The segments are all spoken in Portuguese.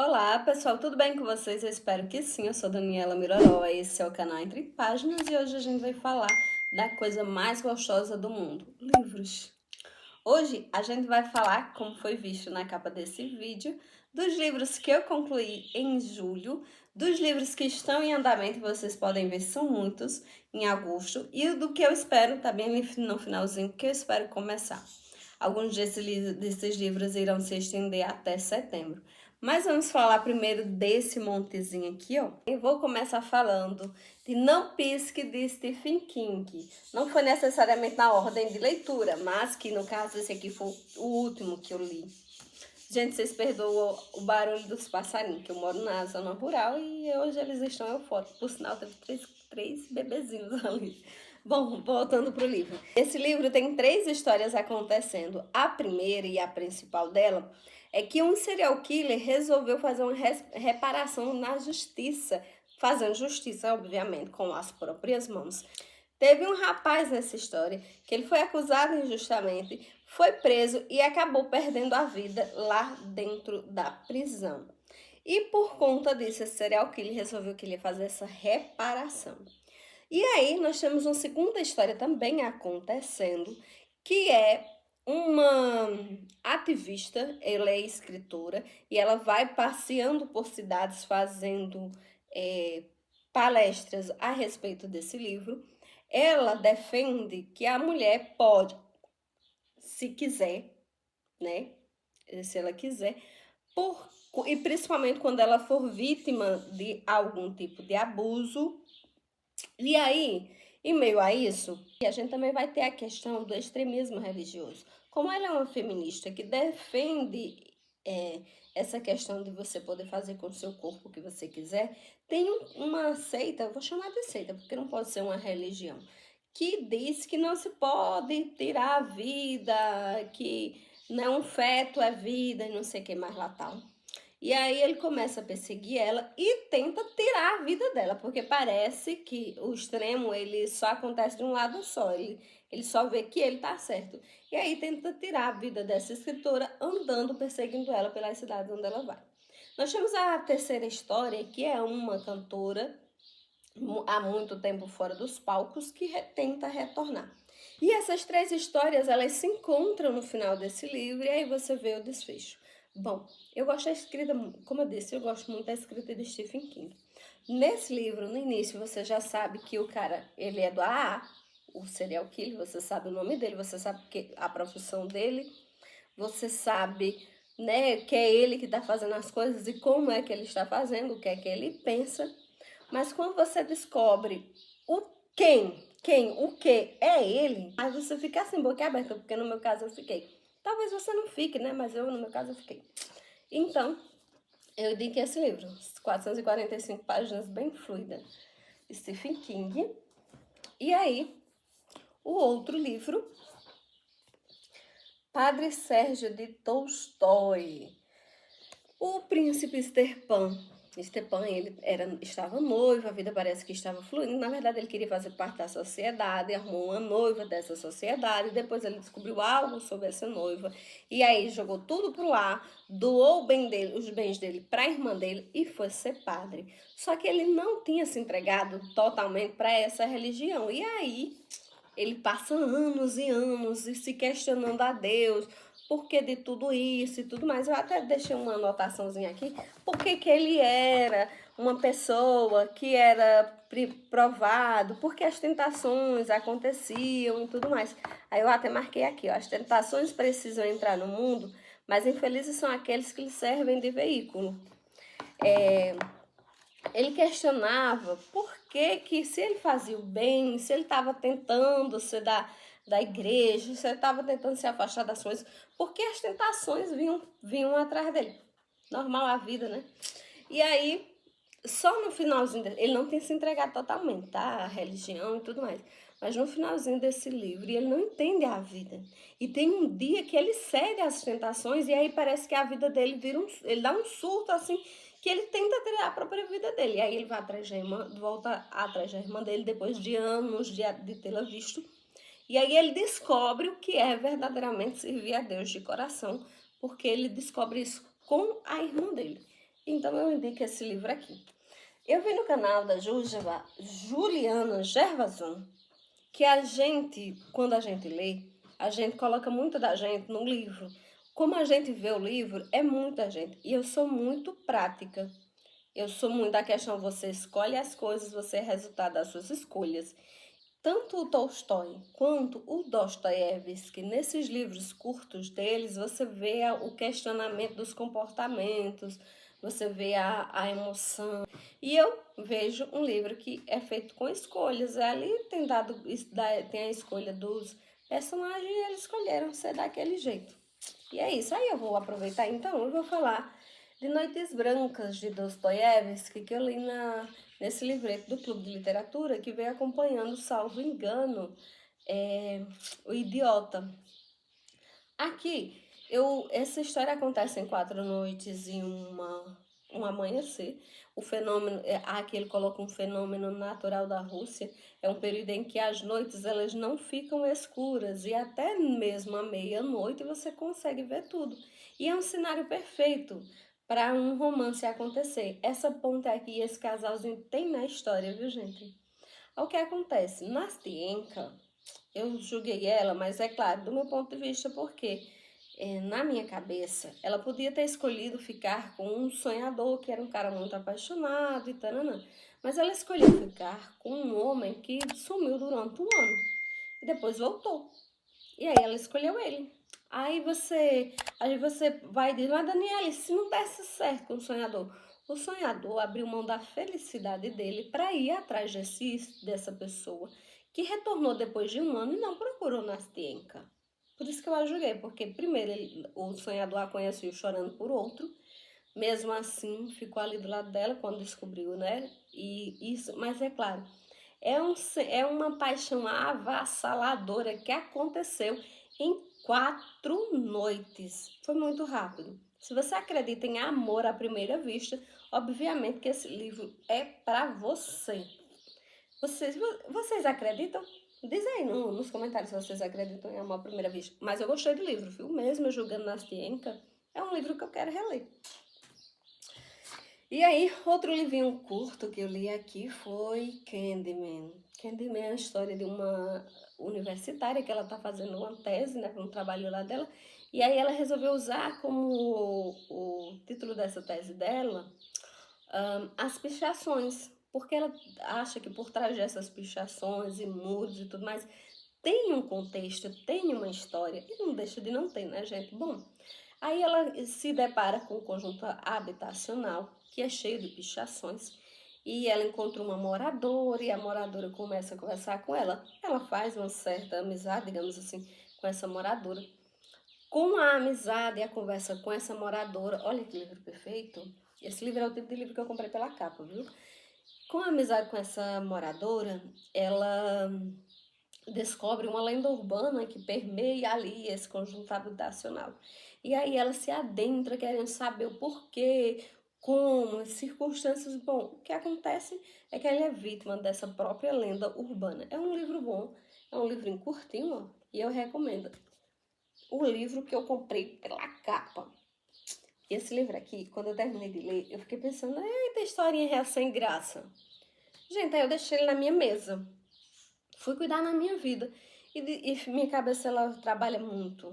Olá, pessoal, tudo bem com vocês? Eu espero que sim. Eu sou Daniela Miroró, esse é o canal Entre Páginas e hoje a gente vai falar da coisa mais gostosa do mundo, livros. Hoje a gente vai falar, como foi visto na capa desse vídeo, dos livros que eu concluí em julho, dos livros que estão em andamento, vocês podem ver, são muitos, em agosto, e do que eu espero também no finalzinho, que eu espero começar. Alguns desses livros irão se estender até setembro. Mas vamos falar primeiro desse montezinho aqui, ó. Eu vou começar falando de Não Pisque, de Stephen King. Não foi necessariamente na ordem de leitura, mas que no caso esse aqui foi o último que eu li. Gente, vocês perdoam o barulho dos passarinhos, que eu moro na zona rural e hoje eles estão eufóricos. Por sinal, teve três bebezinhos ali. Bom, voltando pro livro. Esse livro tem 3 histórias acontecendo. A primeira e a principal dela é que um serial killer resolveu fazer uma reparação na justiça, fazendo justiça, obviamente, com as próprias mãos. Teve um rapaz nessa história que ele foi acusado injustamente, foi preso e acabou perdendo a vida lá dentro da prisão. E por conta disso, esse serial killer resolveu que ele ia fazer essa reparação. E aí nós temos uma segunda história também acontecendo, que é uma ativista, ela é escritora, e ela vai passeando por cidades fazendo palestras a respeito desse livro. Ela defende que a mulher pode, se quiser, né? Se ela quiser, e principalmente quando ela for vítima de algum tipo de abuso. E aí, em meio a isso, a gente também vai ter a questão do extremismo religioso. Como ela é uma feminista que defende essa questão de você poder fazer com o seu corpo o que você quiser, tem uma seita, vou chamar de seita, porque não pode ser uma religião, que diz que não se pode tirar a vida, que não, um feto é vida e não sei o que mais lá tal. E aí ele começa a perseguir ela e tenta tirar a vida dela, porque parece que o extremo ele só acontece de um lado só, ele só vê que ele tá certo. E aí tenta tirar a vida dessa escritora andando, perseguindo ela pelas cidades onde ela vai. Nós temos a terceira história, que é uma cantora há muito tempo fora dos palcos que tenta retornar. E essas 3 histórias, elas se encontram no final desse livro e aí você vê o desfecho. Bom, eu gosto da escrita, como eu disse, eu gosto muito da escrita de Stephen King. Nesse livro, no início, você já sabe que o cara, ele é do AA, o serial killer, você sabe o nome dele, você sabe que a profissão dele, você sabe, né, que é ele que está fazendo as coisas e como é que ele está fazendo, o que é que ele pensa. Mas quando você descobre o o que é ele, aí você fica assim, boca aberta, porque no meu caso eu fiquei. Talvez você não fique, né? Mas eu, no meu caso, eu fiquei. Então, eu indiquei esse livro, 445 páginas, bem fluida, Stephen King. E aí, o outro livro, Padre Sérgio de Tolstói. O príncipe Stepan, estava noivo, a vida parece que estava fluindo. Na verdade, ele queria fazer parte da sociedade, arrumou uma noiva dessa sociedade. Depois ele descobriu algo sobre essa noiva. E aí jogou tudo pro ar, doou os bens dele para a irmã dele e foi ser padre. Só que ele não tinha se entregado totalmente para essa religião. E aí ele passa anos e anos e se questionando a Deus, por que de tudo isso e tudo mais. Eu até deixei uma anotaçãozinha aqui, porque que ele era uma pessoa que era provado, porque as tentações aconteciam e tudo mais. Aí eu até marquei aqui, ó, as tentações precisam entrar no mundo, mas infelizes são aqueles que lhe servem de veículo. Ele questionava por que se ele fazia o bem, se ele estava tentando ser da igreja, se ele estava tentando se afastar das coisas, porque as tentações vinham atrás dele. Normal a vida, né? E aí, só no finalzinho, ele não tem se entregado totalmente, tá? A religião e tudo mais. Mas no finalzinho desse livro, ele não entende a vida. E tem um dia que ele cede às tentações e aí parece que a vida dele ele dá um surto assim, que ele tenta tirar a própria vida dele. E aí ele vai atrás da irmã, volta atrás da irmã dele depois de anos de tê-la visto. E aí ele descobre o que é verdadeiramente servir a Deus de coração, porque ele descobre isso com a irmã dele. Então eu indico esse livro aqui. Eu vi no canal da Juliana Gervason que a gente, quando a gente lê, a gente coloca muito da gente no livro. Como a gente vê o livro, é muita gente. E eu sou muito prática. Eu sou muito da questão, você escolhe as coisas, você é resultado das suas escolhas. Tanto o Tolstói quanto o Dostoiévski, nesses livros curtos deles, você vê o questionamento dos comportamentos, você vê a emoção. E eu vejo um livro que é feito com escolhas. Ali tem a escolha dos personagens e eles escolheram ser daquele jeito. E é isso. Aí eu vou aproveitar então, eu vou falar de Noites Brancas, de Dostoiévski, que eu li nesse livreto do Clube de Literatura, que veio acompanhando, salvo engano, O Idiota. Aqui, essa história acontece em 4 noites e um amanhecer. O fenômeno, aqui ele coloca um fenômeno natural da Rússia, é um período em que as noites elas não ficam escuras e até mesmo à meia-noite você consegue ver tudo. E é um cenário perfeito para um romance acontecer. Essa ponta aqui, esse casalzinho tem na história, viu, gente? O que acontece? Nastienka, eu julguei ela, mas é claro, do meu ponto de vista, porque na minha cabeça, ela podia ter escolhido ficar com um sonhador, que era um cara muito apaixonado e tal, mas ela escolheu ficar com um homem que sumiu durante um ano e depois voltou. E aí ela escolheu ele. Aí você vai dizer, mas Daniela, se não desse certo com o sonhador abriu mão da felicidade dele para ir atrás dessa pessoa que retornou depois de um ano e não procurou Nastienka. Por isso que eu a julguei, porque primeiro o sonhador a conheceu chorando por outro, mesmo assim ficou ali do lado dela quando descobriu, né? E isso, mas é claro, é uma paixão avassaladora que aconteceu em 4 noites. Foi muito rápido. Se você acredita em amor à primeira vista, obviamente que esse livro é para você. Vocês acreditam? Diz aí nos comentários se vocês acreditam em amor à primeira vista. Mas eu gostei do livro, viu? Mesmo eu julgando Nastienka, é um livro que eu quero reler. E aí, outro livrinho curto que eu li aqui foi Candyman. Candyman é a história de uma universitária que ela está fazendo uma tese, né, um trabalho lá dela. E aí ela resolveu usar como o título dessa tese dela as pichações, porque ela acha que por trás dessas pichações e muros e tudo mais tem um contexto, tem uma história, e não deixa de não ter, né, gente? Bom, aí ela se depara com um conjunto habitacional que é cheio de pichações e ela encontra uma moradora e a moradora começa a conversar com ela. Ela faz uma certa amizade, digamos assim, com essa moradora. Com a amizade e a conversa com essa moradora, olha que livro perfeito. Esse livro é o tipo de livro que eu comprei pela capa, viu? Com a amizade com essa moradora, ela descobre uma lenda urbana que permeia ali esse conjunto habitacional. E aí ela se adentra querendo saber o porquê, como, as circunstâncias. Bom, o que acontece é que ela é vítima dessa própria lenda urbana. É um livro bom, é um livrinho curtinho, ó, e eu recomendo. O livro que eu comprei pela capa. Esse livro aqui, quando eu terminei de ler, eu fiquei pensando, eita, historinha real sem graça. Gente, aí eu deixei ele na minha mesa. Fui cuidar na minha vida. E minha cabeça, ela trabalha muito.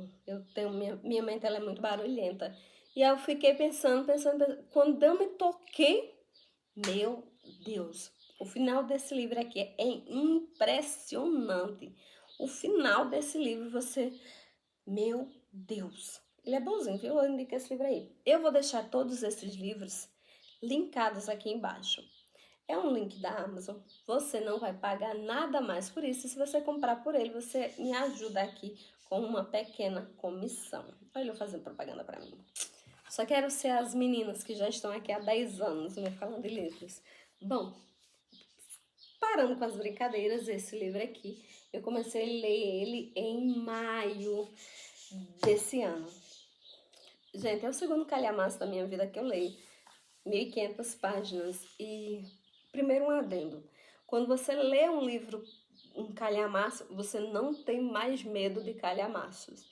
Minha mente, ela é muito barulhenta. E aí eu fiquei pensando. Quando eu me toquei, meu Deus, o final desse livro aqui é impressionante. O final desse livro, meu Deus. Ele é bonzinho, viu? Eu indico esse livro aí. Eu vou deixar todos esses livros linkados aqui embaixo. É um link da Amazon. Você não vai pagar nada mais por isso. Se você comprar por ele, você me ajuda aqui com uma pequena comissão. Olha eu fazendo propaganda para mim. Só quero ser as meninas que já estão aqui há 10 anos me falando de livros. Bom, parando com as brincadeiras, esse livro aqui, eu comecei a ler ele em maio desse ano. Gente, é o segundo calhamaço da minha vida que eu leio. 1.500 páginas. E primeiro um adendo. Quando você lê um livro, um calhamaço, você não tem mais medo de calhamaços.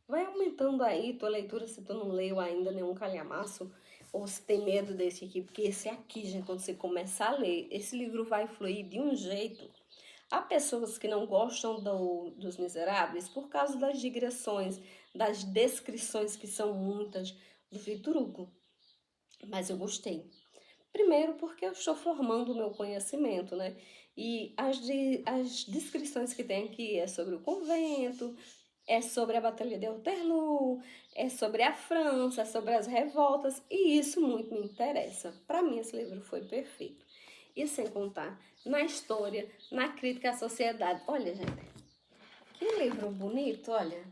Vai aumentando aí tua leitura se tu não leu ainda nenhum calhamaço. ou se tem medo desse aqui, porque esse aqui, gente, quando você começar a ler, esse livro vai fluir de um jeito. Há pessoas que não gostam dos Miseráveis por causa das digressões, das descrições que são muitas do Victor Hugo, mas eu gostei. Primeiro porque eu estou formando o meu conhecimento, né? E as descrições que tem aqui é sobre o convento, é sobre a Batalha de Waterloo, é sobre a França, é sobre as revoltas, e isso muito me interessa. Para mim, esse livro foi perfeito. E sem contar na história, na crítica à sociedade. Olha, gente, que livro bonito, olha,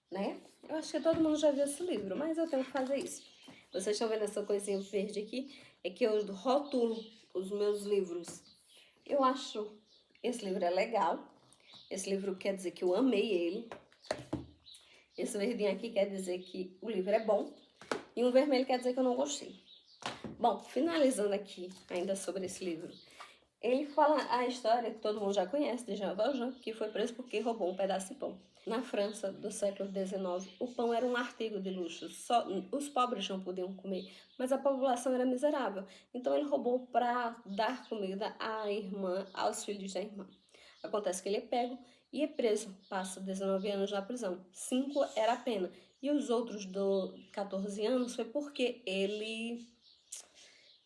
né? Eu acho que todo mundo já viu esse livro, mas eu tenho que fazer isso. Vocês estão vendo essa coisinha verde aqui? É que eu rotulo os meus livros. Eu acho esse livro é legal. Esse livro quer dizer que eu amei ele. Esse verdinho aqui quer dizer que o livro é bom. E um vermelho quer dizer que eu não gostei. Bom, finalizando aqui ainda sobre esse livro. Ele fala a história que todo mundo já conhece de Jean Valjean, que foi preso porque roubou um pedaço de pão. Na França do século XIX, o pão era um artigo de luxo, só os pobres não podiam comer, mas a população era miserável. Então ele roubou para dar comida à irmã, aos filhos da irmã. Acontece que ele é pego e é preso, passa 19 anos na prisão. 5 era a pena. E os outros 14 anos foi porque ele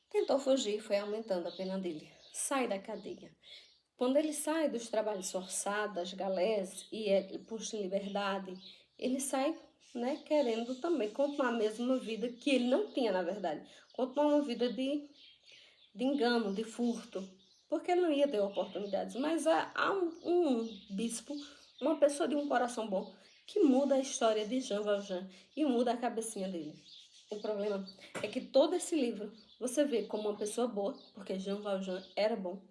tentou fugir, foi aumentando a pena dele. Sai da cadeia. Quando ele sai dos trabalhos forçados, das galés e é posto em liberdade, ele sai, né, querendo também continuar a mesma vida que ele não tinha, na verdade. Continuar uma vida de engano, de furto, porque ele não ia ter oportunidades. Mas há um bispo, uma pessoa de um coração bom, que muda a história de Jean Valjean e muda a cabecinha dele. O problema é que todo esse livro você vê como uma pessoa boa, porque Jean Valjean era bom.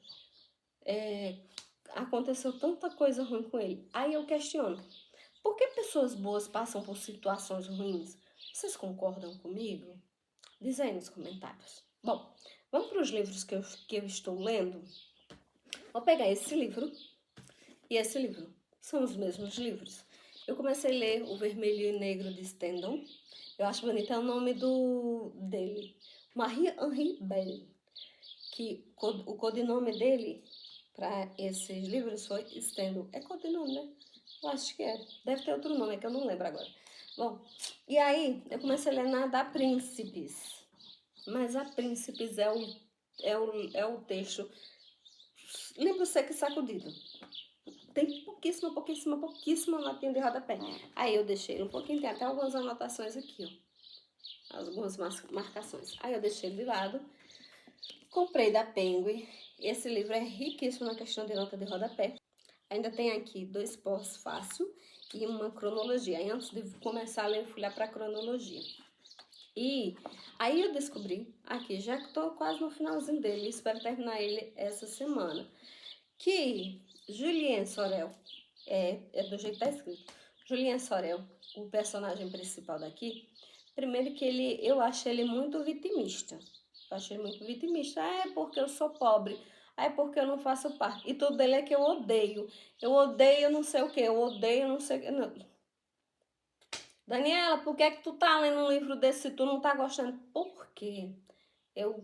Aconteceu tanta coisa ruim com ele. Aí eu questiono, por que pessoas boas passam por situações ruins? Vocês concordam comigo? Diz aí nos comentários. Bom, vamos para os livros que eu estou lendo? Vou pegar esse livro e esse livro. São os mesmos livros. Eu comecei a ler O Vermelho e Negro de Stendhal. Eu acho bonito é o nome dele. Marie-Henri Bell. Que o codinome dele para esses livros foi Stendhal. É codinome, né? Eu acho que é. Deve ter outro nome, é que eu não lembro agora. Bom, e aí eu comecei a ler Nada a Príncipes. Mas a Príncipes é o texto livro seco e sacudido. Tem pouquíssima latinha de rodapé. Aí eu deixei ele um pouquinho, tem até algumas anotações aqui, ó. Algumas marcações. Aí eu deixei ele de lado. Comprei da Penguin. Esse livro é riquíssimo na questão de nota de rodapé. Ainda tem aqui 2 pós-fácil e uma cronologia. Aí antes de começar a ler, eu fui lá para a cronologia. E aí eu descobri aqui, já que estou quase no finalzinho dele, espero terminar ele essa semana, que Julien Sorel, é do jeito que tá escrito, Julien Sorel, o personagem principal daqui, primeiro que eu acho ele muito vitimista. Eu acho ele muito vitimista. É porque eu sou pobre. É porque eu não faço parte. E tudo dele é que eu odeio. Eu odeio não sei o que. Eu odeio não sei o que. Não. Daniela, por que é que tu tá lendo um livro desse se tu não tá gostando? Por quê? Eu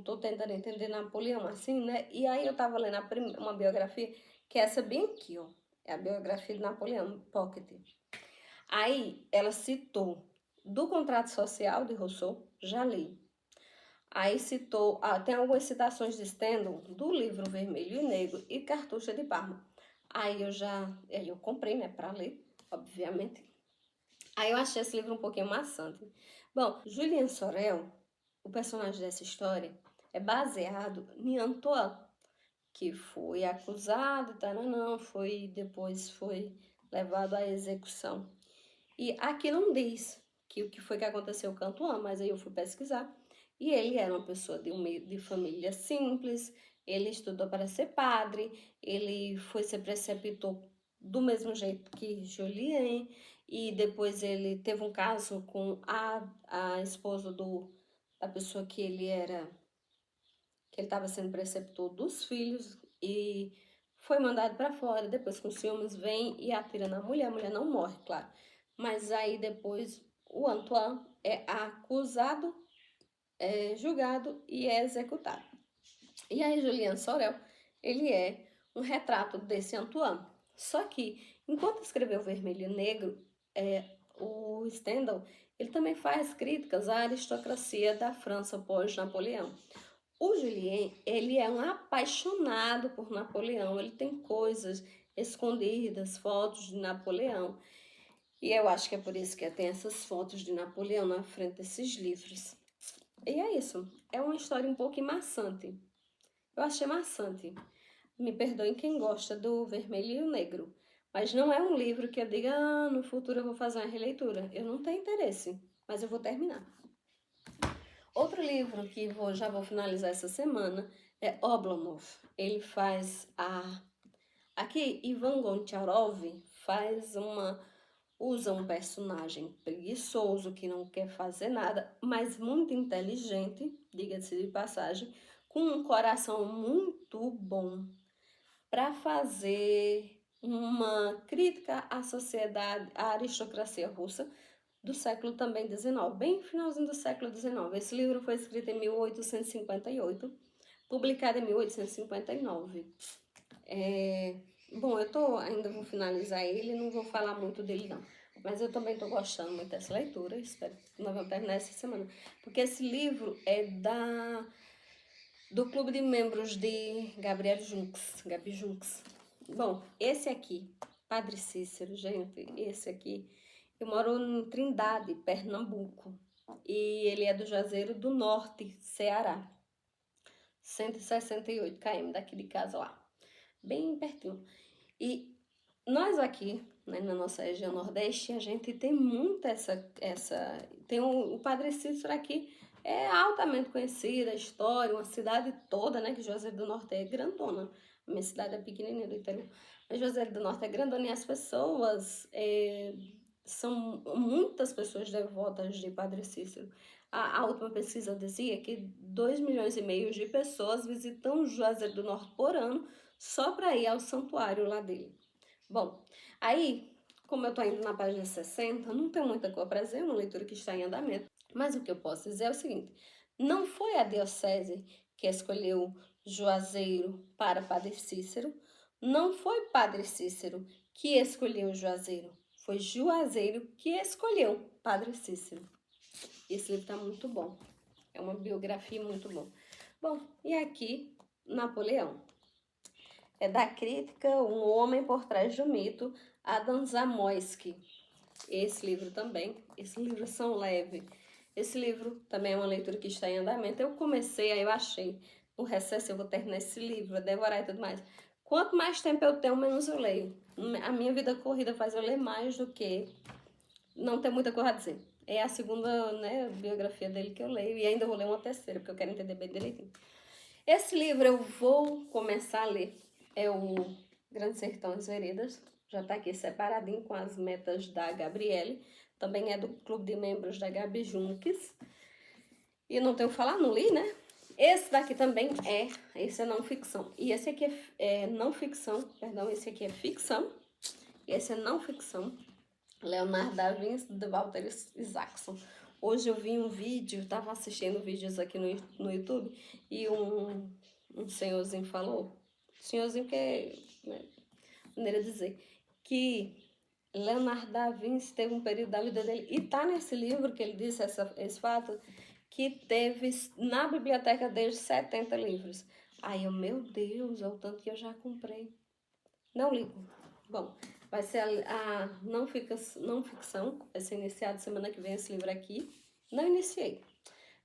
tô tentando entender Napoleão assim, né? E aí eu tava lendo uma biografia, que é essa bem aqui, ó. É a biografia de Napoleão, Pocket. Aí ela citou do Contrato Social de Rousseau, já li. Aí citou, tem algumas citações de Stendhal do livro Vermelho e Negro e Cartucha de Parma. Aí eu comprei, né, para ler, obviamente. Aí eu achei esse livro um pouquinho maçante. Bom, Julien Sorel, o personagem dessa história, é baseado em Antoine, que foi acusado, depois foi levado à execução. E aqui não diz que o que foi que aconteceu com Antoine, mas aí eu fui pesquisar. E ele era uma pessoa de família simples, ele estudou para ser padre, ele foi ser preceptor do mesmo jeito que Julien, e depois ele teve um caso com a esposa da pessoa que ele estava sendo preceptor dos filhos, e foi mandado para fora. Depois, com ciúmes, vem e atira na mulher. A mulher não morre, claro. Mas aí depois o Antoine é acusado é julgado e é executado. E aí Julian Sorel, ele é um retrato desse Antoine. Só que, enquanto escreveu Vermelho e Negro, o Stendhal, ele também faz críticas à aristocracia da França pós-Napoleão. O Julien, ele é um apaixonado por Napoleão, ele tem coisas escondidas, fotos de Napoleão. E eu acho que é por isso que tem essas fotos de Napoleão na frente desses livros. E é isso, é uma história um pouco maçante. Eu achei maçante. Me perdoem quem gosta do Vermelho e o Negro. Mas não é um livro que eu diga, no futuro eu vou fazer uma releitura. Eu não tenho interesse, mas eu vou terminar. Outro livro que já vou finalizar essa semana é Oblomov. Ele faz Aqui, Ivan Goncharov usa um personagem preguiçoso que não quer fazer nada, mas muito inteligente, diga-se de passagem, com um coração muito bom para fazer uma crítica à sociedade, à aristocracia russa do século também XIX, bem finalzinho do século XIX. Esse livro foi escrito em 1858, publicado em 1859. Bom, ainda vou finalizar ele, não vou falar muito dele não. Mas eu também estou gostando muito dessa leitura, espero que nós vamos terminar essa semana. Porque esse livro é do clube de membros de Gabi Junks. Bom, esse aqui, Padre Cícero, gente, esse aqui, eu moro em Trindade, Pernambuco. E ele é do Juazeiro do Norte, Ceará. 168 km daqui de casa lá. Bem pertinho. E nós aqui, né, na nossa região Nordeste, a gente tem muito tem o Padre Cícero aqui, é altamente conhecida, a história, uma cidade toda, né, que Juazeiro do Norte é grandona. A minha cidade é pequenininha do interior, mas Juazeiro do Norte é grandona e as pessoas, são muitas pessoas devotas de Padre Cícero. A última pesquisa dizia que 2,5 milhões de pessoas visitam Juazeiro do Norte por ano, só para ir ao santuário lá dele. Bom, aí, como eu tô indo na página 60, não tem muita coisa para dizer, é uma leitura que está em andamento. Mas o que eu posso dizer é o seguinte: não foi a diocese que escolheu Juazeiro para Padre Cícero, não foi Padre Cícero que escolheu Juazeiro, foi Juazeiro que escolheu Padre Cícero. Esse livro está muito bom, é uma biografia muito boa. Bom, e aqui, Napoleão. É da crítica Um Homem por Trás do Mito, Adam Zamoyski. Esse livro também, esses livros são leves. Esse livro também é uma leitura que está em andamento. Eu comecei, aí eu achei, no recesso eu vou terminar esse livro, vou devorar e tudo mais. Quanto mais tempo eu tenho, menos eu leio. A minha vida corrida faz eu ler mais do que não ter muita coisa a dizer. É a segunda, né, biografia dele que eu leio e ainda vou ler uma terceira, porque eu quero entender bem direitinho. Esse livro eu vou começar a ler. É o Grande Sertão e as Veredas. Já está aqui separadinho com as metas da Gabriele. Também é do clube de membros da Gabi Junques. E não tenho o que falar, não li, né? Esse daqui também esse é não ficção. E esse aqui é não ficção, perdão, esse aqui é ficção. Esse é não ficção. Leonardo da Vinci, de Walter Isaacson. Hoje eu vi um vídeo, estava assistindo vídeos aqui no YouTube, e um senhorzinho falou, senhorzinho que é, né, maneira de dizer, que Leonardo da Vinci teve um período da vida dele, e tá nesse livro que ele disse esse fato, que teve na biblioteca dele 70 livros. Aí eu, meu Deus, é o tanto que eu já comprei. Não ligo. Bom, vai ser a não ficção, vai ser iniciado semana que vem esse livro aqui. Não iniciei.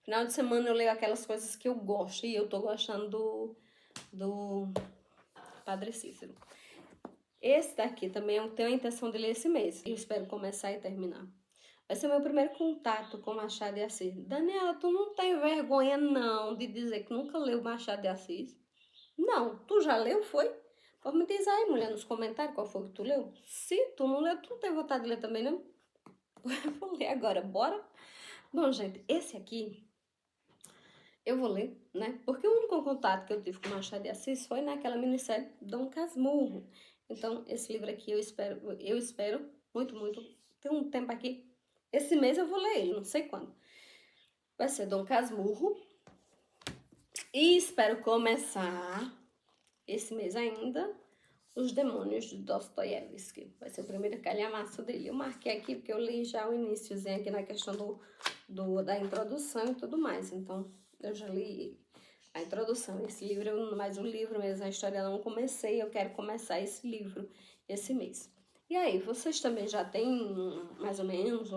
Final de semana eu leio aquelas coisas que eu gosto, e eu tô gostando do Padre Cícero. Esse daqui também eu tenho a intenção de ler esse mês. Eu espero começar e terminar. Vai ser meu primeiro contato com Machado de Assis. Daniela, tu não tem vergonha não de dizer que nunca leu Machado de Assis? Não, tu já leu, foi? Pô, me diz aí, mulher, nos comentários qual foi que tu leu. Se tu não leu, tu não tem vontade de ler também, não? Eu vou ler agora, bora? Bom, gente, esse aqui eu vou ler, né? Porque o único contato que eu tive com Machado de Assis foi naquela minissérie Dom Casmurro. Então, esse livro aqui eu espero muito, muito. Tem um tempo aqui. Esse mês eu vou ler ele, não sei quando. vai ser Dom Casmurro. E espero começar esse mês ainda Os Demônios de Dostoiévski. Vai ser o primeiro calhamaço dele. Eu marquei aqui porque eu li já o iniciozinho aqui na questão da introdução e tudo mais. Então, eu já li a introdução. Esse livro, mas o livro mesmo, a história eu não comecei. Eu quero começar esse livro esse mês. E aí, vocês também já têm mais ou menos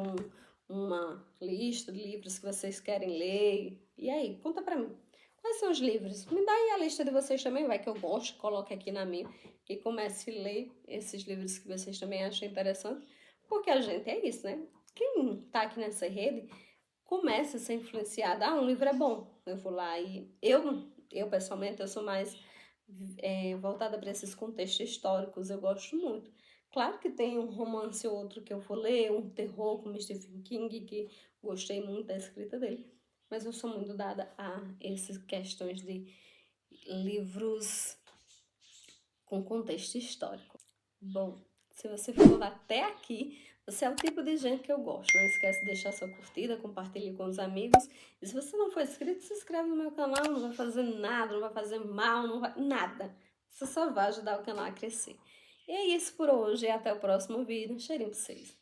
uma lista de livros que vocês querem ler? E aí, conta pra mim. Quais são os livros? Me dá aí a lista de vocês também, vai que eu gosto, coloque aqui na minha e comece a ler esses livros que vocês também acham interessante, porque a gente é isso, né? Quem tá aqui nessa rede começa a ser influenciado. Ah, um livro é bom, eu vou lá e eu pessoalmente, eu sou mais voltada para esses contextos históricos, eu gosto muito. Claro que tem um romance ou outro que eu vou ler, um terror como Stephen King, que gostei muito da escrita dele, mas eu sou muito dada a essas questões de livros com contexto histórico. Bom, se você ficou até aqui, você é o tipo de gente que eu gosto. Não esquece de deixar sua curtida, compartilhe com os amigos. E se você não for inscrito, se inscreve no meu canal, não vai fazer nada, não vai fazer mal, não vai nada. Você só vai ajudar o canal a crescer. E é isso por hoje, e até o próximo vídeo. Um cheirinho pra vocês.